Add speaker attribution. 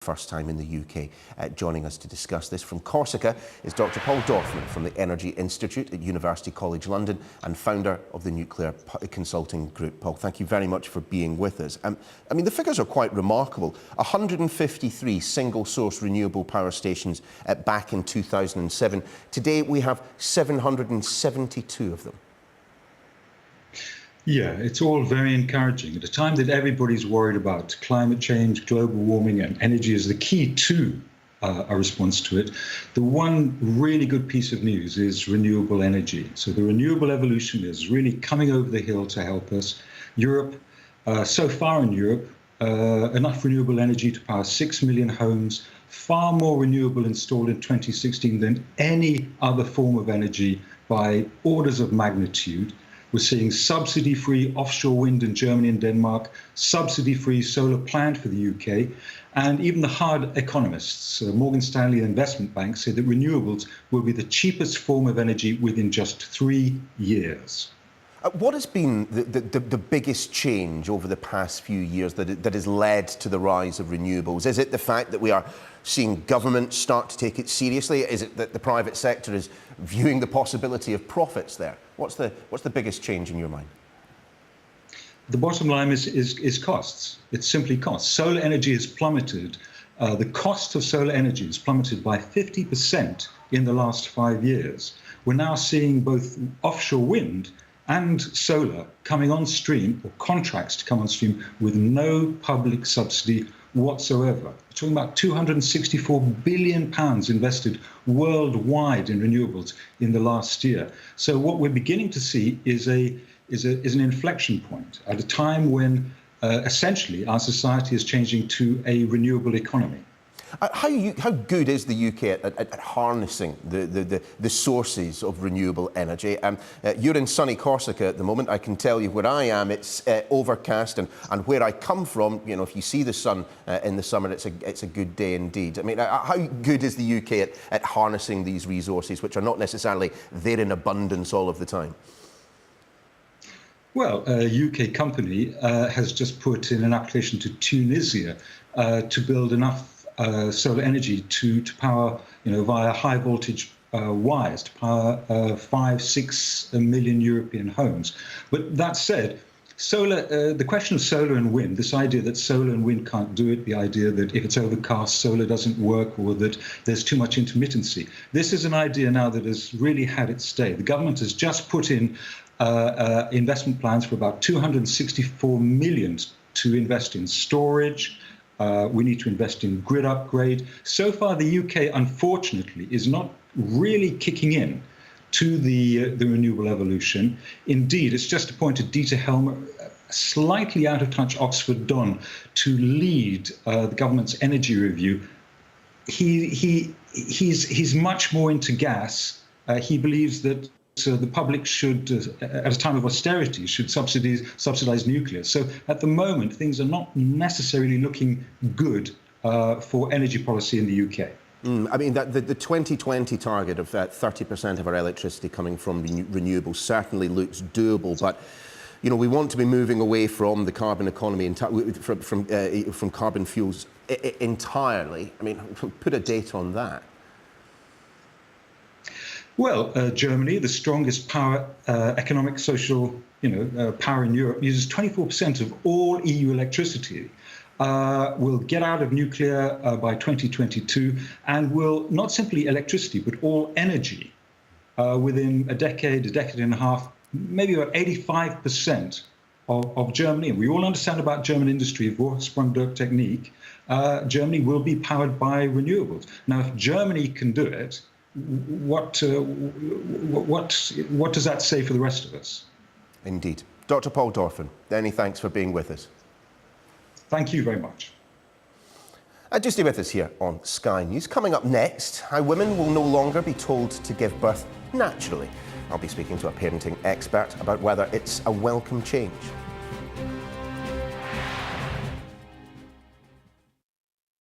Speaker 1: First time in the UK. Joining us to discuss this from Corsica is Dr Paul Dorfman from the Energy Institute at University College London and founder of the Nuclear Consulting Group. Paul, thank you very much for being with us. I mean, the figures are quite remarkable. 153 single-source renewable power stations back in 2007. Today we have 772 of them.
Speaker 2: Yeah, it's all very encouraging. At a time that everybody's worried about climate change, global warming, and energy is the key to a response to it, the one really good piece of news is renewable energy. So the renewable evolution is really coming over the hill to help us. Europe, so far in Europe, enough renewable energy to power 6 million homes, far more renewable installed in 2016 than any other form of energy by orders of magnitude. We're seeing subsidy-free offshore wind in Germany and Denmark, subsidy-free solar planned for the UK, and even the hard economists, Morgan Stanley Investment Bank, say that renewables will be the cheapest form of energy within just 3 years.
Speaker 1: What has been the biggest change over the past few years that has led to the rise of renewables? Is it the fact that we are seeing government start to take it seriously? Is it that the private sector is viewing the possibility of profits there? What's the biggest change in your mind?
Speaker 2: The bottom line is costs. It's simply costs. Solar energy has plummeted. The cost of solar energy has plummeted by 50% in the last 5 years. We're now seeing both offshore wind and solar coming on stream, or contracts to come on stream, with no public subsidy whatsoever. We're talking about £264 billion invested worldwide in renewables in the last year. So what we're beginning to see is an inflection point at a time when essentially our society is changing to a renewable economy.
Speaker 1: How good is the UK at harnessing the sources of renewable energy? You're in sunny Corsica at the moment. I can tell you where I am, it's overcast, and where I come from, you know, if you see the sun in the summer, it's a good day indeed. I mean, how good is the UK at harnessing these resources, which are not necessarily there in abundance all of the time?
Speaker 2: Well, a UK company has just put in an application to Tunisia to build enough solar energy to power, via high voltage wires, to power 5-6 million European homes. But that said, solar, the question of solar and wind, this idea that solar and wind can't do it, the idea that if it's overcast, solar doesn't work, or that there's too much intermittency. This is an idea now that has really had its day. The government has just put in investment plans for about 264 million to invest in storage. We need to invest in grid upgrade. So far, the UK, unfortunately, is not really kicking in to the renewable evolution. Indeed, it's just appointed Dieter Helmer, slightly out of touch Oxford Don, to lead the government's energy review. He's much more into gas. He believes that the public should, at a time of austerity, should subsidize nuclear. So at the moment, things are not necessarily looking good for energy policy in the UK.
Speaker 1: I mean, the 2020 target of 30% of our electricity coming from renewables certainly looks doable, but we want to be moving away from the carbon economy, from carbon fuels entirely. I mean, put a date on that.
Speaker 2: Well, Germany, the strongest power, economic, social, power in Europe, uses 24% of all EU electricity. Will get out of nuclear by 2022, and will not simply electricity, but all energy within a decade and a half, maybe about 85% of Germany. And we all understand about German industry, Vorsprung technique. Germany will be powered by renewables. Now, if Germany can do it, what does that say for the rest of us?
Speaker 1: Indeed. Dr Paul Dorfman, many thanks for being with us.
Speaker 2: Thank you very much.
Speaker 1: Just stay with us here on Sky News. Coming up next, how women will no longer be told to give birth naturally. I'll be speaking to a parenting expert about whether it's a welcome change.